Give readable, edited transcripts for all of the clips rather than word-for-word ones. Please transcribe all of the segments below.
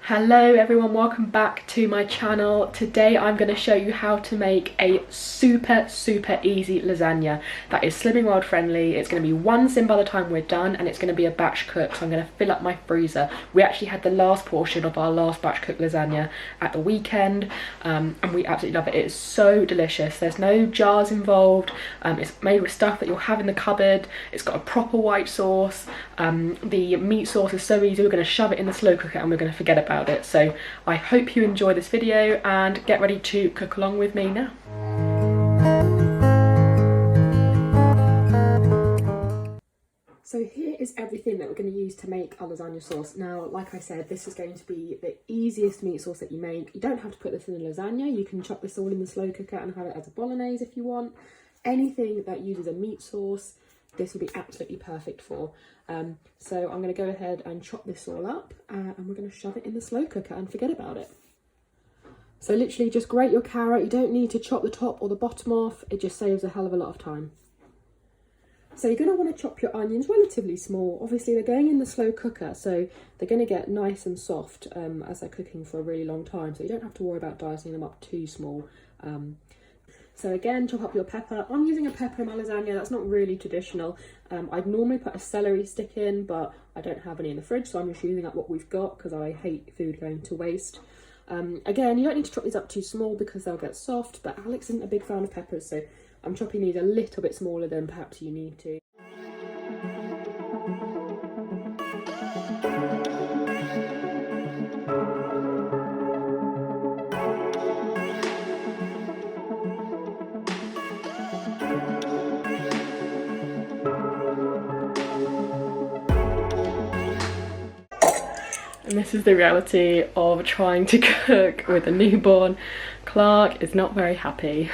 Hello everyone, welcome back to my channel. Today I'm going to show you how to make a super easy lasagna that is Slimming World friendly. It's going to be one SYN by the time we're done, and it's going to be a batch cook, so I'm going to fill up my freezer. We actually had the last portion of our last batch cook lasagna at the weekend, and we absolutely love it. It is so delicious. There's no jars involved. It's made with stuff that you'll have in the cupboard. It's got a proper white sauce. The meat sauce is so easy. We're going to shove it in the slow cooker and we're going to forget about it. So I hope you enjoy this video and get ready to cook along with me now. So here is everything that we're going to use to make our lasagna sauce. Now, like I said, this is going to be the easiest meat sauce that you make. You don't have to put this in a lasagna. You can chuck this all in the slow cooker and have it as a bolognese if you want. Anything that uses a meat sauce, this will be absolutely perfect for. So I'm going to go ahead and chop this all up and we're going to shove it in the slow cooker and forget about it. So literally just grate your carrot. You don't need to chop the top or the bottom off. It just saves a hell of a lot of time. So you're going to want to chop your onions relatively small. Obviously they're going in the slow cooker, so they're going to get nice and soft as they're cooking for a really long time. So you don't have to worry about dicing them up too small. So again, chop up your pepper. I'm using a pepper in my lasagna. That's not really traditional. I'd normally put a celery stick in, but I don't have any in the fridge, so I'm just using up what we've got because I hate food going to waste. Again, you don't need to chop these up too small because they'll get soft, but Alex isn't a big fan of peppers, so I'm chopping these a little bit smaller than perhaps you need to. And this is the reality of trying to cook with a newborn. Clark is not very happy.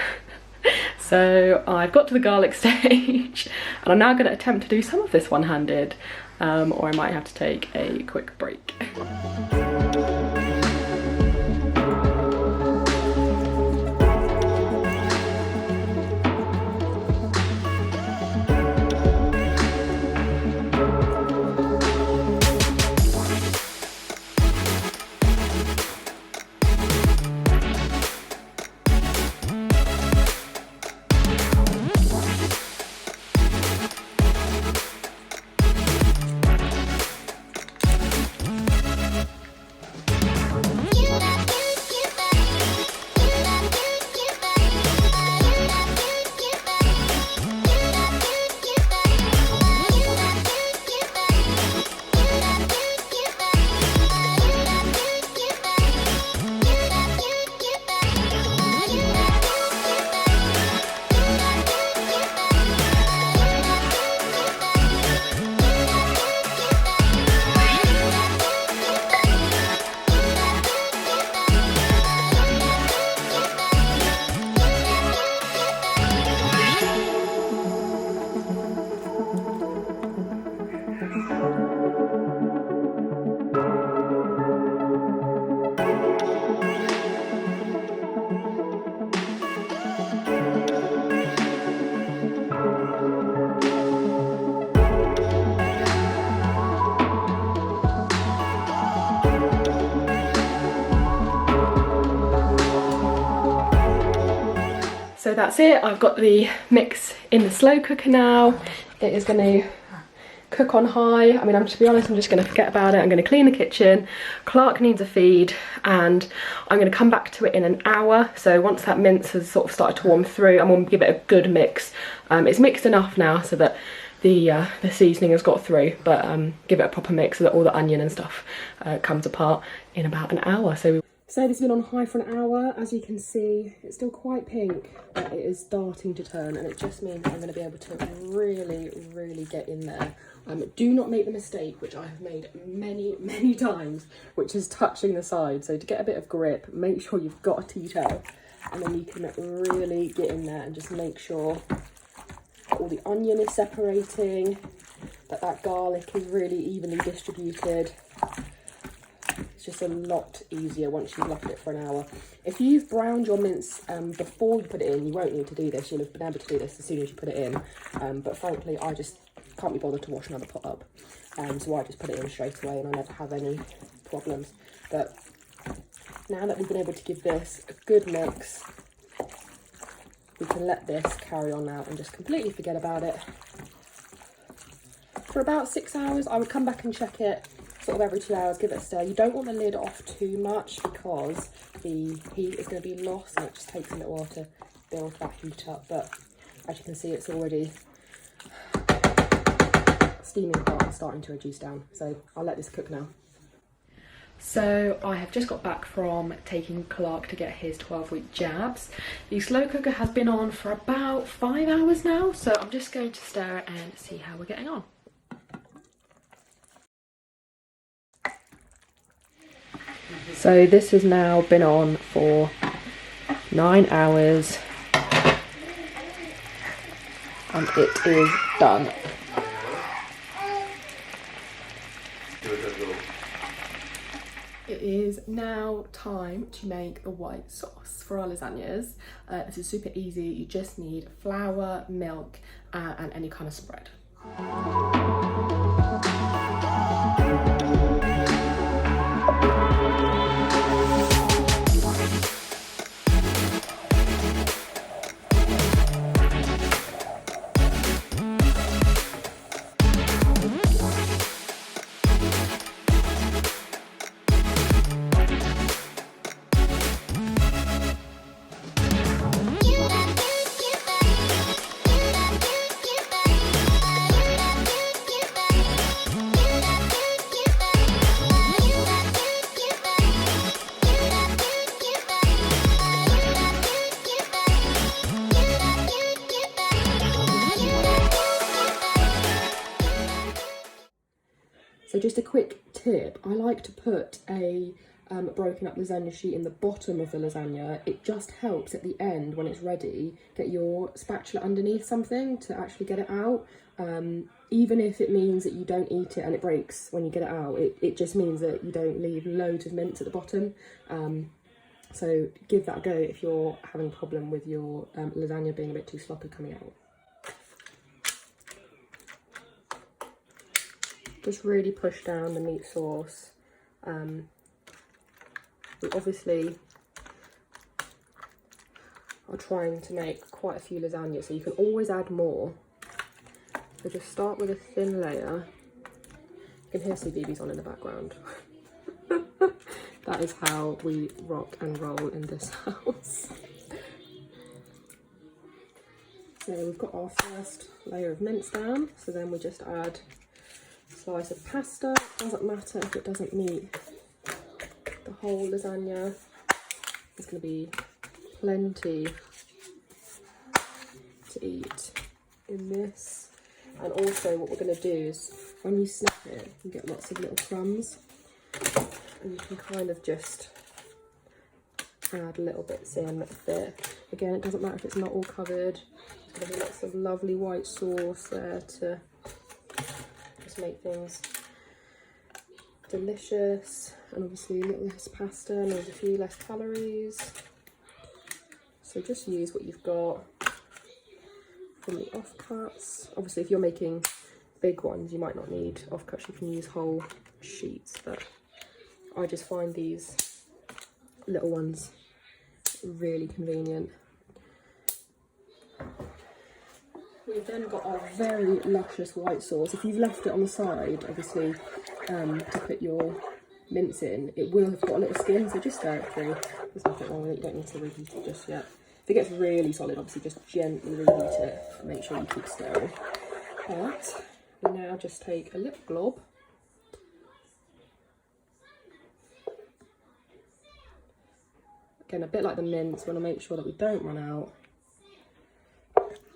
So I've got to the garlic stage and I'm now going to attempt to do some of this one-handed, or I might have to take a quick break. So that's it, I've got the mix in the slow cooker now. It is going to cook on high. I mean, to be honest, I'm just going to forget about it. I'm going to clean the kitchen. Clark needs a feed and I'm going to come back to it in an hour. So once that mince has sort of started to warm through, I'm going to give it a good mix. It's mixed enough now so that the seasoning has got through, but give it a proper mix so that all the onion and stuff comes apart in about an hour. So this has been on high for an hour. As you can see, it's still quite pink, but it is starting to turn, and it just means I'm going to be able to really get in there. Do not make the mistake, which I have made many times, which is touching the side. So to get a bit of grip, make sure you've got a tea towel, and then you can really get in there and just make sure that all the onion is separating, that garlic is really evenly distributed. It's just a lot easier once you've left it for an hour. If you've browned your mince before you put it in, you won't need to do this. You'll have been able to do this as soon as you put it in. But frankly, I just can't be bothered to wash another pot up. So I just put it in straight away, and I never have any problems. But now that we've been able to give this a good mix, we can let this carry on now and just completely forget about it. For about 6 hours, I would come back and check it sort of every 2 hours, give it a stir. You don't want the lid off too much because the heat is going to be lost and it just takes a little while to build that heat up. But as you can see, it's already steaming hot and starting to reduce down. So I'll let this cook now. So I have just got back from taking Clark to get his 12-week jabs. The slow cooker has been on for about 5 hours now, so I'm just going to stir it and see how we're getting on. So this has now been on for 9 hours and it is done. It is now time to make the white sauce for our lasagnas. This is super easy. You just need flour, milk, and any kind of spread. So just a quick tip, I like to put a broken up lasagna sheet in the bottom of the lasagna. It just helps at the end when it's ready, get your spatula underneath something to actually get it out. Even if it means that you don't eat it and it breaks when you get it out, it just means that you don't leave loads of mince at the bottom. So give that a go if you're having a problem with your lasagna being a bit too sloppy coming out. Just really push down the meat sauce. We obviously are trying to make quite a few lasagnas, so you can always add more. So just start with a thin layer. You can hear some BBs on in the background. That is how we rock and roll in this house. So we've got our first layer of mince down, so then we just add slice of pasta. It doesn't matter if it doesn't meet the whole lasagna. There's going to be plenty to eat in this. And also what we're going to do is when you snap it, you get lots of little crumbs, and you can kind of just add little bits in there. Again, it doesn't matter if it's not all covered. There's going to be lots of lovely white sauce there to make things delicious, and obviously a little less pasta and there's a few less calories. So just use what you've got from the offcuts. Obviously if you're making big ones you might not need offcuts, you can use whole sheets, but I just find these little ones really convenient. We've then got our very luscious white sauce. If you've left it on the side, obviously, to put your mince in, it will have got a little skin, so just stir it through. There's nothing wrong with it, you don't need to reheat it just yet. If it gets really solid, obviously just gently reheat it. Make sure you keep stirring. But we now just take a little glob. Again, a bit like the mince, we want to make sure that we don't run out.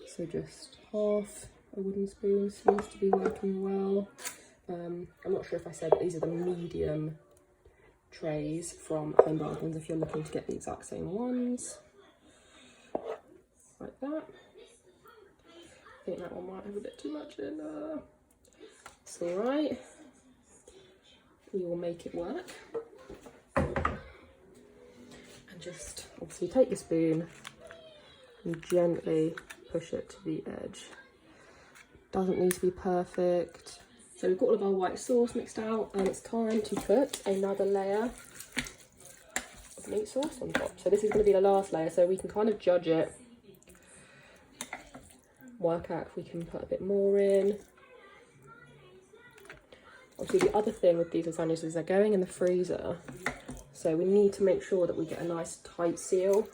So just half a wooden spoon seems to be working well. I'm not sure if I said, but these are the medium trays from Home Bargains if you're looking to get the exact same ones. Like that. I think that one might have a bit too much in there. It's alright. We will make it work. And just obviously take your spoon and gently push it to the edge. Doesn't need to be perfect. So we've got all of our white sauce mixed out, and it's time to put another layer of meat sauce on top. So this is going to be the last layer, so we can kind of judge it, work out if we can put a bit more in. Obviously the other thing with these lasagnas is they're going in the freezer, so we need to make sure that we get a nice tight seal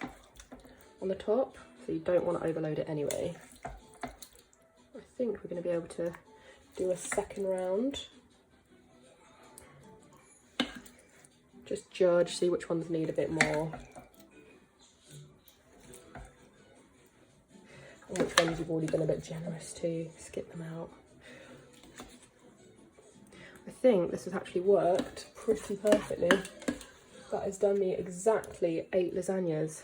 on the top, so you don't want to overload it anyway. I think we're going to be able to do a second round. Just judge, see which ones need a bit more. And which ones you've already been a bit generous to, skip them out. I think this has actually worked pretty perfectly. That has done me exactly 8 lasagnas.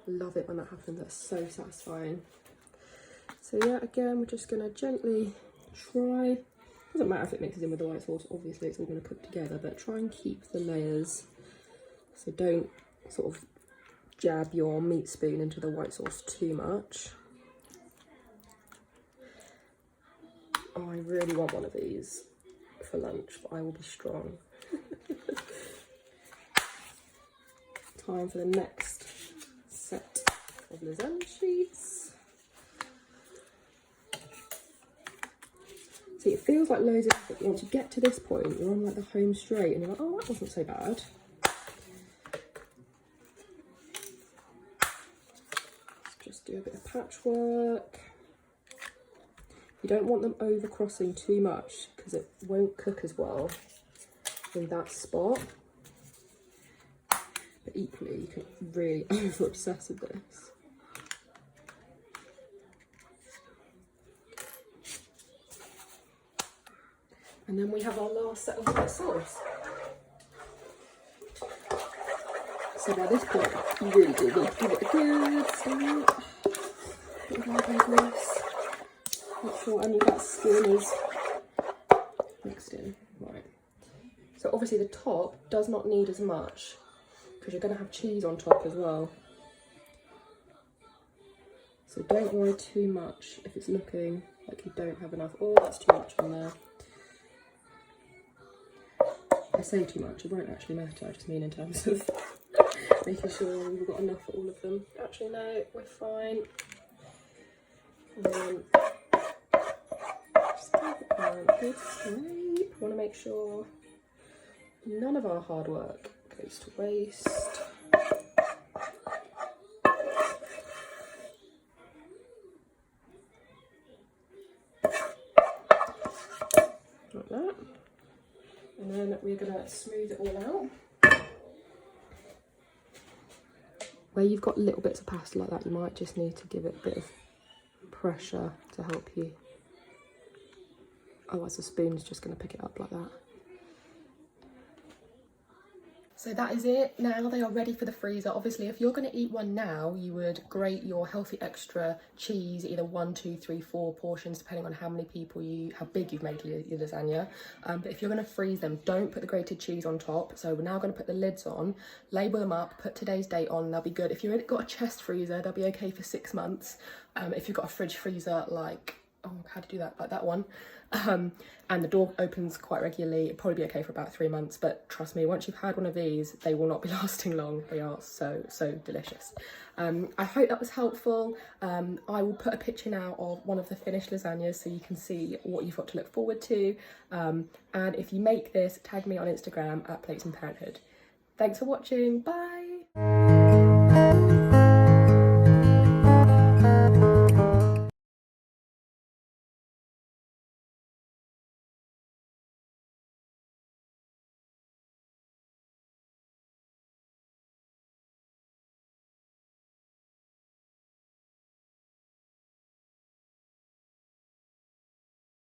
I love it when that happens, that's so satisfying. So yeah, again, we're just gonna gently try, doesn't matter if it mixes in with the white sauce, obviously it's all gonna cook together, but try and keep the layers. So don't sort of jab your meat spoon into the white sauce too much. Oh, I really want one of these for lunch, but I will be strong. Time for the next set of lasagna sheets. See, it feels like loads of effort. Once you get to this point, you're on like the home straight and you're like, oh, that wasn't so bad. Let's just do a bit of patchwork. You don't want them over crossing too much because it won't cook as well in that spot. But equally, you can really over obsess with this. And then we have our last set of white sauce. So by this point, you really do need to give it a good start. Make sure any of that skin is mixed in. Right. So obviously the top does not need as much because you're going to have cheese on top as well. So don't worry too much if it's looking like you don't have enough. Oh, that's too much on there. I say too much, it won't actually matter, I just mean in terms of making sure we've got enough for all of them. Actually no, we're fine. And then just give it a good scrape. I want to make sure none of our hard work goes to waste. Like that. And then we're going to smooth it all out. Where you've got little bits of pasta like that, you might just need to give it a bit of pressure to help you. Otherwise the spoon's just going to pick it up like that. So that is it. Now they are ready for the freezer. Obviously, if you're going to eat one now, you would grate your healthy extra cheese, either 1, 2, 3, 4 portions, depending on how many people how big you've made your lasagna. But if you're going to freeze them, don't put the grated cheese on top. So we're now going to put the lids on, label them up, put today's date on, they'll be good. If you've got a chest freezer, they'll be okay for 6 months. If you've got a fridge freezer like, oh, how to do that, like that one, and the door opens quite regularly, it'll probably be okay for about 3 months, but trust me, once you've had one of these, they will not be lasting long. They are so delicious. I hope that was helpful. I will put a picture now of one of the finished lasagnas so you can see what you've got to look forward to, and if you make this, tag me on Instagram at Plates and Parenthood. Thanks for watching, bye.